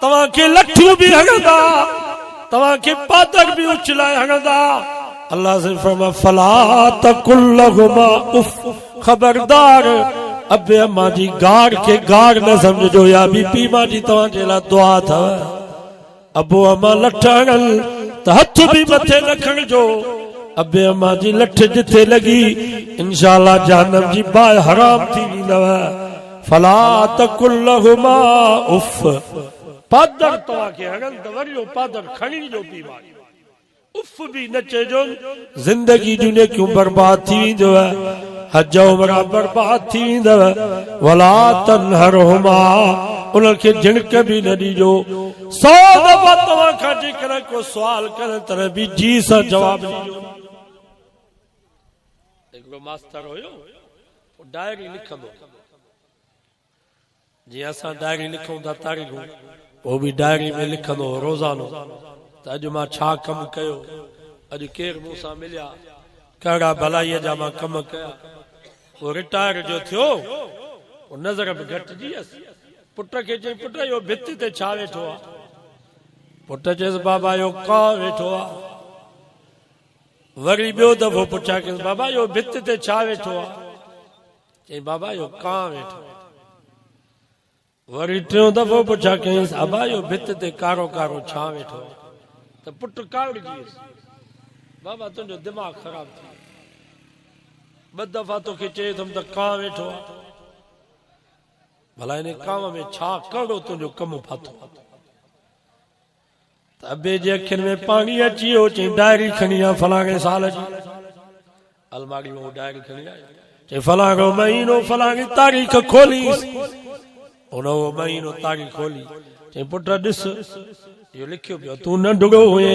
तव्हांखे लठियूं बि हणंदा तव्हांखे पादर बि उछलाए हणंदा। अल्लाह से फरमा फला तकुल लहुमा उफ। खबरदार अबे अम्मा जी गार के गार न समझो या बीपी मां जी तव्हांजे लाइ दुआ अथव। अबो अम्मा लठ हणल त हथ बि मथे न खणिजो। अबे अम्मा जी लठ जिथे लगी इंशाअल्लाह जहन्नम जी बाहि हराम थी वेंदव। फला तकुल लहुमा उफ। पादर तव्हांखे हणनि त वरी उहो पादर खणी ॾियो पी मारी उफ बि न चइजो ज़िंदगी जूं नेकियूं बर्बाद थी वेंदव हज उमरा बर्बाद थी वेंदव वला तनहरहुमा उनखे झिणक बि न ॾिजो 100 दफ़ा तव्हां खां जेकॾहिं को सुवाल कनि त बि जी सां जवाब ॾिजो हिकिड़ो मास्टर हुयो डायरी लिखंदो जीअं असां डायरी लिखूं था तारीख़ूं पोइ बि डायरी में लिखंदो रोज़ानो त अॼु मां छा कमु कयो अॼु केरु मूं सां मिलिया कहिड़ा भलाईअ जा मां कम कया पोइ रिटायर जो थियो पोइ नज़र बि घटिजी वियसि पुट खे चई पुट इहो भित ते छा वेठो आहे पुट चयसि बाबा इहो कां वेठो आहे वरी ॿियो दफ़ो पुछा कयसि बाबा इहो भित ते छा वेठो आहे चई बाबा इहो कां वेठो आहे वरी टियों दफ़ो पुछा कयसि अबा इहो भित ते कारो कारो छा वेठो आहे त पुट कावड़जी वियुसि बाबा तुंहिंजो दिमाग़ ख़राब थी वियो 2 दफ़ा तोखे चए थो त कां वेठो आहे भला इन काम में छा कहिड़ो तुंहिंजो कमु फाथो त अबे जे अखियुनि में पाणी अची वियो चई डायरी खणी आ फलाणे साल जी अलमारी में डायरी खणी आयो चई फलाणो महीनो फलाणी तारीख़ खोली उन वो महीनो तारीख़ खोली चई पुट ॾिस इहो लिखियो पियो तूं नंढड़ो हुए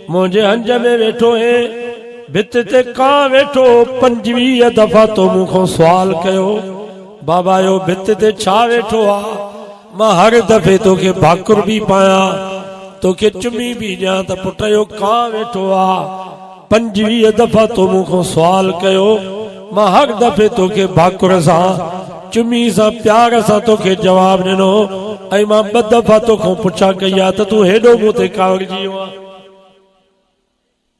मुंहिंजे हंज में वेठो है भित ते कां वेठो 25 दफ़ा तो मूंखां सुवाल कयो बाबा इहो भित ते छा वेठो आहे मां हर दफ़े तोखे भाकुर बि पायां तोखे चुमी बि ॾियां त पुट इहो कां वेठो आहे 25 दफ़ा तो मूंखां सुवाल कयो मां हर दफ़े तोखे भाकुर सां चुमी सां प्यार सां तोखे जवाब ॾिनो ऐं मां 2 दफ़ा तोखां पुछा कई आहे त तूं हेॾो मूं ते कावड़जी वियो आहे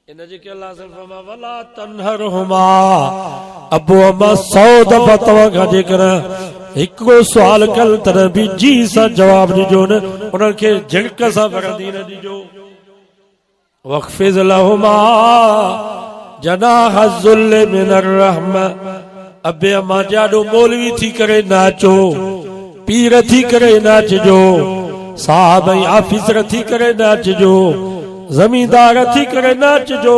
इन जे के अल्लाह से फरमा वला तनहरहुमा अबो अम्मा 100 दफ़ा तव्हां खां जेकॾहिं हिकिड़ो सुवाल कल त बि जी सां जवाब ॾिजो न उन्हनि खे झिणक सां वरंदी न ॾिजो वक़्फ़िज़ लहुमा जनाह ज़ुल्ल मिनर रहमा अबे अम्मा जाॾो मौलवी थी करे नाचो पीर थी करे नाचजो साहब ऐं ऑफिसर थी करे नाचजो ज़मींदार थी करे नाचजो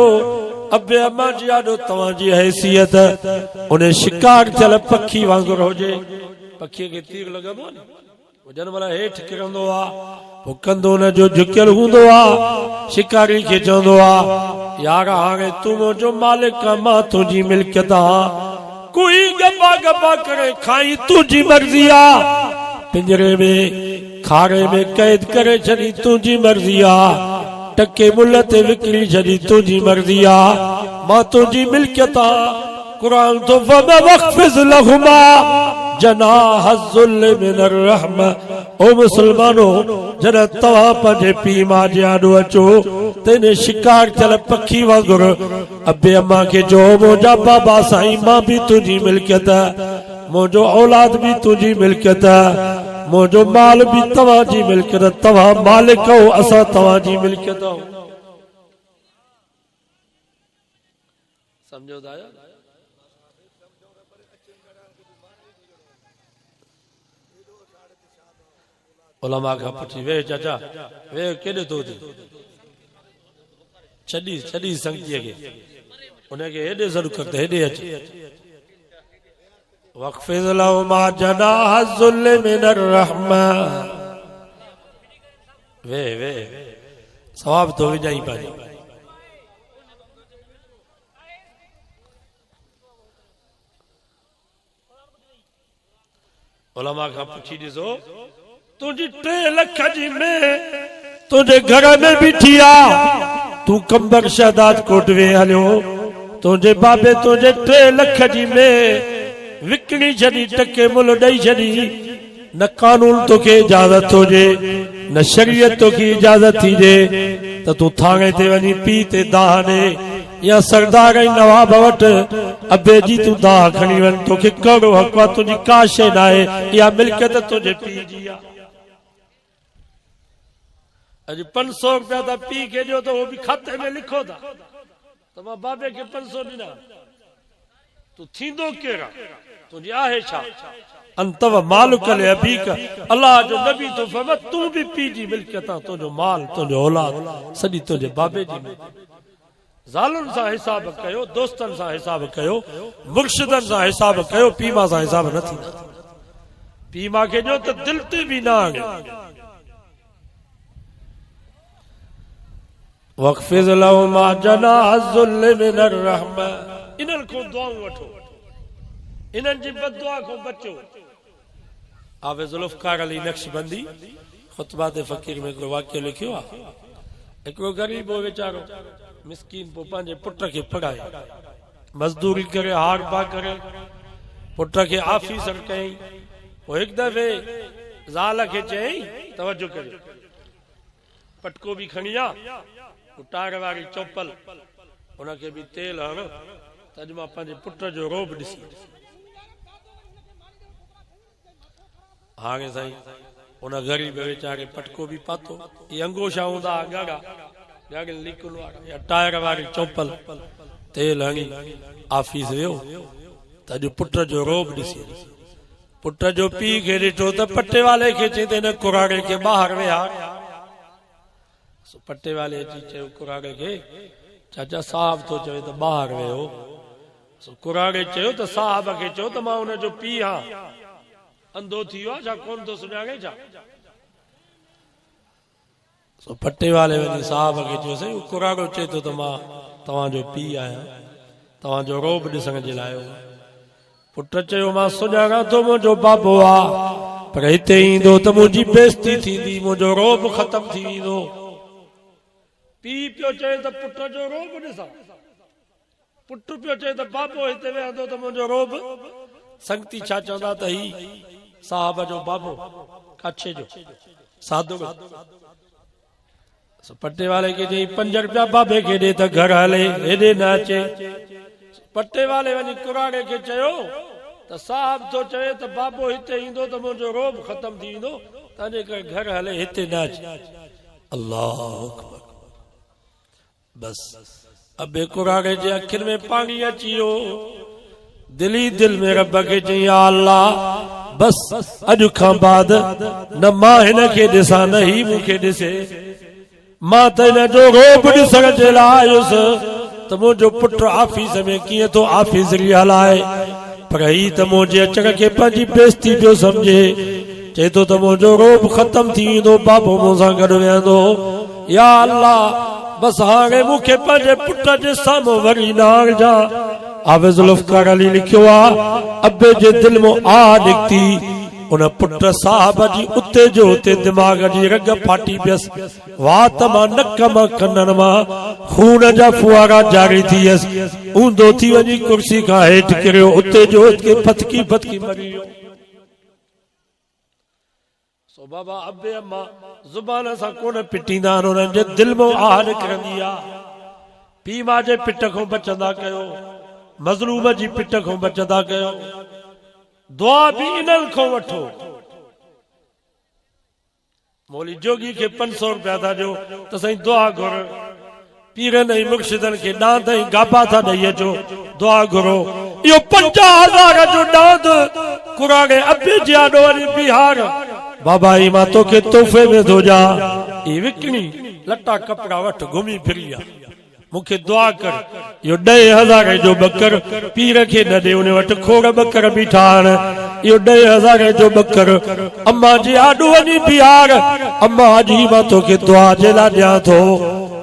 अबे अम्मा जाॾो तव्हांजी हैसियत उन शिकार थियल पखी वांगुरु हुजे पखीअ खे तीर लॻंदो आहे न जन महिल हेठि किरंदो आहे पोइ कंधो हुन जो झुकियल हूंदो आहे शिकारी खे चवंदो आहे यार हाणे तूं मुंहिंजो मालिक आहे मां तुंहिंजी मिल्कियत आहियां कोई गप्पा गप्पा करे खाई तुंहिंजी मर्ज़ी आहे पिंजरे में खारे में कैद करे छॾी तुंहिंजी मर्ज़ी आहे टके मुल ते विकिणी छॾी तुंहिंजी मर्ज़ी आहे मां तुंहिंजी मिल्कियत आहियां क़ुरान तो वक़्फ़िज़ लहुमा जनाह ज़ुल्ल मिनर रहमा ओ मुसलमानो जॾहिं तव्हां पंहिंजे पीउ मां जे आॾो अचो त इन शिकार थियल पखी वांगुरु अबे अम्मा खे चओ मुंहिंजा बाबा साईं मां बि तुंहिंजी मिल्कियत मुंहिंजो औलाद बि तुंहिंजी मिल्कियत मुंहिंजो माल बि तव्हांजी मिल्कियत तव्हां मालिक हो असां तव्हांजी मिल्कियत आहियूं सम्झो था उलमा खां पुछी वे चाचा वे केॾे थो थी छॾी संगतीअ खे उनखे हेॾे ज़रूरु कर त हेॾे अचे वक़्फ़िज़ लहुमा जनाह ज़ुल्ल मिनर रहमा वे सवाब तो विझाई पंहिंजो उलमा खां पुछी ॾिसो तुझी 3 लख जी में तुझे घर में बीठी आ तू कंबर शहदाद कोट वे हलियो तुझे बाबे तुझे 3 लख जी में विकणी छॾी टके मुल ॾेई छॾी न कानून तोखे इजाज़त हुजे न शरीयत तोखे इजाज़त थी ॾे त तूं थाणे ते वञी पी ते दाह ॾे या सरदार ऐं नवाब वटि अबे जी तूं दाह खणी वञ तोखे कहिड़ो हक़ आहे तुंहिंजी का शइ न आहे इहा मिल्कियत तुंहिंजे पीउ जी आहे अॼु 500 रुपया था पी खे ॾियो त उहो बि खाते में लिखो था त मां बाबे खे 500 ॾिना तूं थींदो केरु तुंहिंजी आहे छा अंतव मालुक ले अबीक अल्लाह जो नबी तो फरमात तू भी पी जी मिल्कियत तो जो माल तो जो औलाद सॼी तुंहिंजे बाबे जी ज़ालुन सां हिसाब कयो दोस्तन सां हिसाब कयो मुर्शिदन सां हिसाब कयो पीमा सां हिसाब न थींदा पीमा खे जो त दिल ते भी ना आगे वक़्फ़िज़ लहुमा जनाह ज़ुल्ल मिनर रहमा इन्हनि को दुआऊं वठो इन्हनि जी बददुआ को बचो आवे ज़ुल्फ़कार अली नक्शबंदी ख़ुतबा ते फ़कीर में हिकिड़ो वाक़ियो लिखियो आहे हिकिड़ो ग़रीब हो वीचारो मिस्कीन पोइ पंहिंजे पुट खे पढ़ाए मज़दूरी करे हार पा करे पुट खे आफ़ीसर कयईं पोइ हिकु दफ़े ज़ाल खे चयईं तवजो करियो पटको बि खणी आ टायर वारी चौपल उनखे बि तेल हण त अॼु मां पंहिंजे पुट जो रोब ॾिसी हाणे साईं उन ग़रीब वीचारे पटको बि पातो इहे अंगोशा हूंदा ॻाढ़ा ॻाढ़े लिकुल वारा या टायर वारी चौपल तेल हणी आफिस वियो त अॼु पुट जो रोब ॾिसी पुट जो पीउ खे ॾिठो त पटे वाले खे चई त हिन कुराड़े खे ॿाहिरि विहार पटे वाले अची चयो कुराड़े खे चाचा साहब थो चवे त ॿाहिरि वियो कुराड़े चयो त साहब खे चयो त मां हुनजो पीउ आहियां अंधो थी वियो आहे छा कोन थो सुञाणे छा पटे वाले वञी साहब खे चयो साईं कुराड़ो चए थो त मां तव्हांजो पीउ आहियां तव्हांजो रोब ॾिसण जे लाइ आयो पुट चयो मां सुञाणा थो मुंहिंजो बाबो आहे पर हिते ईंदो त मुंहिंजी बेइज़ती थींदी मुंहिंजो रोब ख़तम थी वेंदो पीउ पियो चए त पुट जो रोब ॾिसां पुट पियो चए त बाबो हिते वेहंदो त मुंहिंजो रोब संगती छा चवंदा त ही साहब जो बाबो काछे जो साधो पट्टे वाले के चई 5 रुपया बाबे खे ॾे त घर हले हेॾे न अचे पट्टे वाले वञी कुराड़े खे चयो त साहब थो चवे त बाबो हिते ईंदो त मुंहिंजो रोब ख़तम थी वेंदो तंहिंजे करे घर हले हिते न अचे अल्लाह अकबर बस अबे कुराड़े जे अखियुनि में पाणी अची वियो दिली दिल में रब खे चई या अल्लाह बस अॼु खां बाद न मां हिन खे ॾिसां न ही मूंखे ॾिसे मां त हिन जो रोब ॾिसण जे लाइ आयुसि त मुंहिंजो पुट आफिस में कीअं थो आफिसरी हलाए पर ही त मुंहिंजे अचण खे पंहिंजी बेइज़ती पियो सम्झे चए थो त मुंहिंजो रोब ख़तम थी वेंदो बाबो मूं सां गॾु वेहंदो या अल्लाह बस हाणे मूंखे पंहिंजे पुट जे साम्हूं वरी न आणिजा आवे ज़ुल्फ़कार अली लिखियो आहे अबे जे दिल में आ निकती उन पुट साहब जी उते जो उते दिमाग जी रग फाटी पियस वात मां नक मां कनन मां खून जा फुआरा जारी थियस ऊंधो थी वञी कुर्सी खां हेठि किरियो उते जो उते फतकी फतकी मरी वियो सो बाबा अबे अम्मा ज़ुबान सां कोन पिटींदा आहिनि उन्हनि जे दिल में आह निकिरंदी आहे पीउ मां जे पिट खां बचंदा कयो मज़लूम जी पिट खां बचंदा कयो दुआ भी इन्हनि खां वठो मौली जोगी खे 500 रुपया था ॾियो त साईं दुआ घुर पीरनि ऐं मुर्शिदनि खे ॾांद ऐं गाबा था ॾेई अचो दुआ घुरो इहो 50,000 जो ॾांद कुराड़े अबे जे आॾो वरी बिहार बाबा ई मां तोखे तोहफ़े में थो ॾियां ई विकिणी लटा कपिड़ा वठ घुमी फिरी आ मूंखे दुआ कर इहो 10,000 जो बकर पीर खे न ॾे उन वटि खोड़ बकर बीठा आहिनि इहो 10,000 जो बकर अम्मा जी आॾो वञी बिहार अम्मा जी मां तोखे दुआ जे लाइ ॾियां थो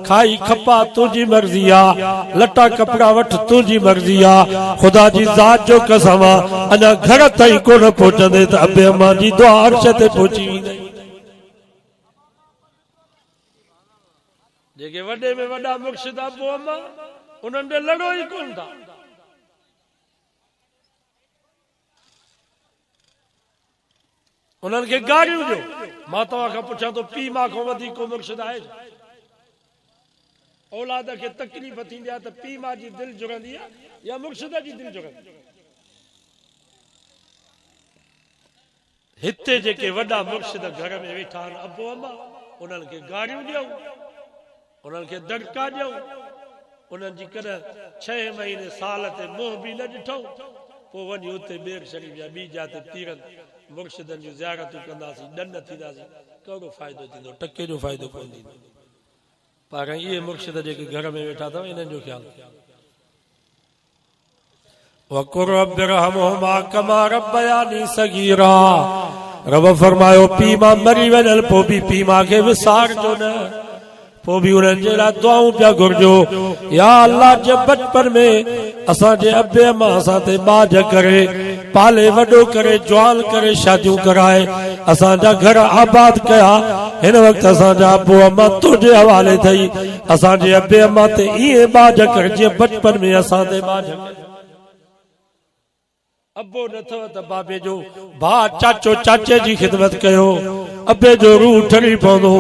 खाई खपा तुंहिंजी मर्ज़ी आहे लटा कपिड़ा वठ तुंहिंजी मर्ज़ी आहे ख़ुदा जी ज़ात जो कसम आहे अञा घर ताईं कोन पहुचंदे त अबे अम्मा जी दुआ अर्श ते पहुची वेंदई जेके वॾे में वॾा मुर्शिद अबो अम्मा उन्हनि ॾे लड़ो ई कोन था उन्हनि खे गारियूं ॾियो मां तव्हां खां पुछां थो पीउ मां खां वधीक को मुर्शिद आहे औलाद खे तकलीफ़ थींदी आहे त पीउ मां जी दिलि जुड़ंदी आहे या मुर्शिद जी दिलि जुड़ंदी हिते जेके वॾा मुर्शिद घर में वेठा आहिनि अबो अम्मा उन्हनि खे गारियूं ॾियूं उन्हनि खे दड़का ॾियूं उन्हनि जी कॾहिं 6 महीने साल ते मुंहुं बि न ॾिठो पोइ वञी उते ॿेर शरीफ़ या ॿी जाते तीरनि मुर्शिदनि जूं ज़ियारतूं कंदासीं, ॾंड थींदासीं, कहिड़ो फ़ाइदो थींदो? टके जो फ़ाइदो कोन थींदो। पर इहे मुर्शिद जेके घर में वेठा अथव इन्हनि जो ख़्यालु वकुर रब्बि रहमहुमा कमा रब्बयानी सगीरा। रब फरमायो पीउ मां मरी वञनि पोइ बि पीउ मां खे विसारजो न, पोइ बि उन्हनि जे लाइ दुआऊं पिया घुर्जो। या अल्लाह जे बचपन में असांजे अबे अम्मा असां ते बाज करे पाले वॾो करे जवान करे शादियूं कराए असांजा घर आबाद कया। हिन वक़्तु असांजा अबो अम्मा तुंहिंजे हवाले थई। असांजे अबे अम्मा ते ईअं बाज कर जीअं बचपन में असां ते बाज कर। अबो न अथव त बाबे जो भाउ चाचो चाचे जी ख़िदमत कयो, अबे जो रूह ठरी पवंदो।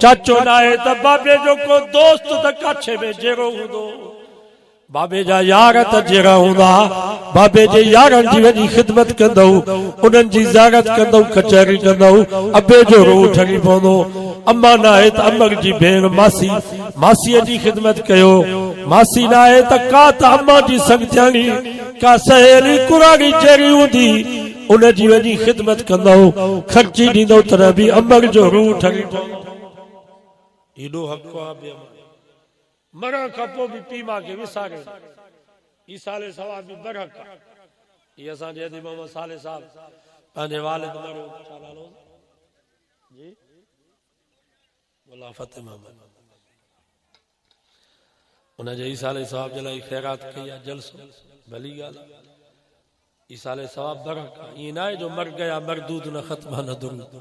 चाचो न आहे त बाबे जो को दोस्त त काछे में जहिड़ो हूंदो, बाबे जा यार त जहिड़ा हूंदा। बाबे जे यारनि जी वॾी ख़िदमत कंदव, उन्हनि जी ज़ियारत कंदव, कचहरी कंदव, अबे जो रूह ठरी पवंदो। अम्मा न आहे त अम्मा जी भेण मासी, मासीअ जी ख़िदमत कयो। मासी न आहे त का त अम्मा जी संगतियाणी का सहेली कुराड़ी जहिड़ी हूंदी, उन जी वॾी ख़िदमत कंदव, ख़र्ची ॾींदव त बि अम्मा जो रूह ठरी पवंदो। एॾो हक़ आहे मरण खां पोइ बि पीउ माउ खे विसारे। ई साले सवाब बि बरहक आहे। इहे असांजे अदी मोहम्मद साले साहब पंहिंजे वालिद मरो, छा नालो जी मुल्ला फतेह मोहम्मद, उनजे ई साले सवाब जे लाइ ख़ैरात कई आहे, जलसो भली ॻाल्हि आहे। ई साले सवाब बरहक आहे। ईअं न आहे जो मर गया मरदूद न ख़त्म न दुरूद।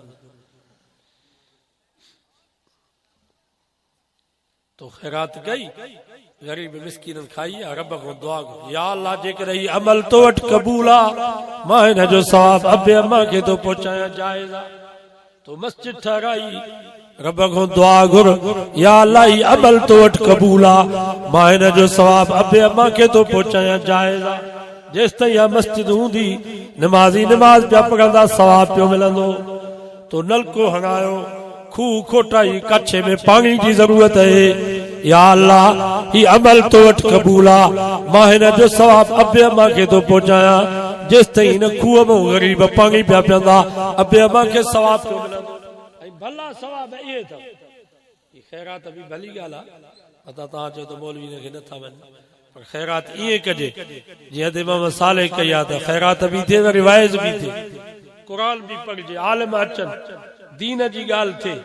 तो खैरात गई, गरीब मिस्किन खाई, रब को दुआ या अल्लाह जेकर ही अमल तो वट कबूल आ, मां हिन जो सवाब अबे अम्मा के तो पहुंचाया जाएगा। तो मस्जिद ठहराई, रब को दुआ घुर या अल्लाह ही अमल तो वट कबूल आ, मां हिन जो सवाब अबे अम्मा के तो पहुंचाया जाएगा। जेस ताईं इहा मस्जिद हूंदी नमाज़ी नमाज पिया पढ़ंदा सवाब पियो मिलंदो। तो नलको हणायो, खूह खोटाई, कच्छे में पानी की जरूरत है, या अल्लाह ही अमल तो वट कबूल आ, मां हिन जो सवाब अबे अम्मा के तो पहुंचाया। जेस ताईं हिन खूह में गरीब पानी पिया पीअंदा अबे अम्मा के सवाब पियो मिलंदो। भला सवाब इहे अथव। ख़ैरात बि भली ॻाल्हि आहे। असां तव्हां चओ त मौलवी खे नथा वञनि, पर ख़ैरात ईअं कजे जीअं त इमाम साले कई आहे, त ख़ैरात बि थिए, वरी वाइज़ बि थिए, क़ुर बि पढ़िजे, आलिम अचनि, दीन जी ॻाल्हि थिए।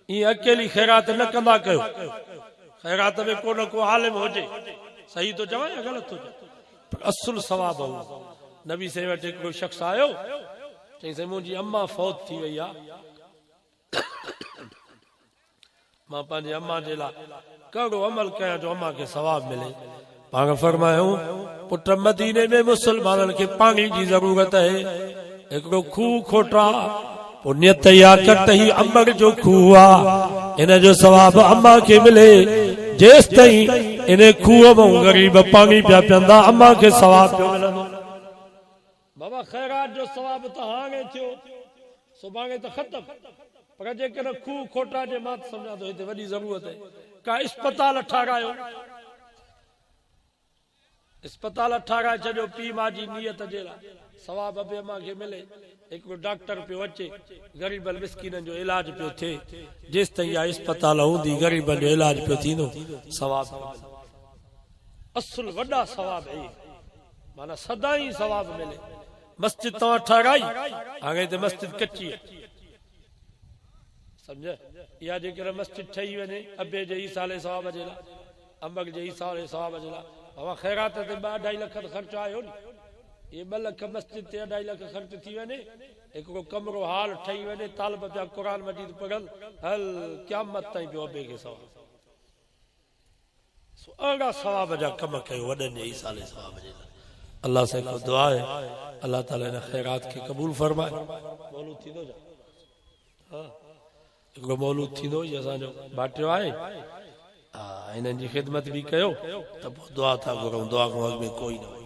ईअं अकेली ख़ैरात न कंदा कयो। ख़ैरात में को न को आलिम हुजे। सही तो चवां या ग़लति थो चवां? पर असुल सवाब हो। नबी से वटि हिकिड़ो शख़्स आयो, चई साईं मुंहिंजी अम्मा फौत थी वई आहे, मां पंहिंजे अम्मा जे लाइ कहिड़ो अमल कयां जो अम्मा खे सवाब मिले। पाण फरमायूं पुट मदीने में मुसलमाननि खे पाणी जी ज़रूरत आहे, हिकिड़ो खूह खोटा, पोइ नियत इहा कर त ही अम्बर जो खूह आहे, इन जो सवाब अम्मा खे मिले। जेस ताईं इन खूह मां गरीब पाणी पिया पीअंदा अम्मा खे सवाब पियो मिलंदो। बाबा ख़ैरात जो सवाब त हाणे थियो, सुभाणे त ख़तम। पर जेकर खूह खोटा जे मां सम्झां थो हिते वॾी ज़रूरत आहे। का इस्पताल ठारायो, इस्पताल ठाराए छॾियो पीउ माउ जी नियत जे लाइ, सवाब अबे अम्मा खे मिले। हिकिड़ो डॉक्टर पियो अचे, ग़रीबनि मिस्किननि जो इलाज पियो थिए। जेस ताईं इहा इस्पताल हूंदी ग़रीबनि जो इलाज पियो थींदो, सवाब असुल वॾा सवाब आहे। माना सदाई सवाब मिले। मस्जिद तव्हां ठाराई, हाणे त मस्जिद कची आहे, समझ। इहा जेकर मस्जिद ठही वञे अबे जे ई साले सवाब जे लाइ, अम्बक जे ई साले सवाब जे लाइ, बाबा ख़ैरात ते 2-2.5 लख ख़र्च आयो न। ये 2 लख मस्जिद ते 2.5 लख ख़र्च थी वञे, हिकिड़ो कमरो हाल ठही वञे, तालिब पिया क़ुर मजीद पढ़नि, हल क़यामत ताईं पियो अबे खे सवाब। अहिड़ा सवाब जा कम कयो वॾनि जे ई साले सवाब जे लाइ। अल्लाह से को दुआ है, अल्लाह ताला इन ख़ैरात खे क़बूल फरमाए। मौलूद थींदो जा, हां हिकिड़ो मौलूद थींदो ई असांजो भाटियो आहे। हा, हिननि जी ख़िदमत बि कयो त पोइ दुआ था घुरूं, दुआ खां अॻु में कोई न।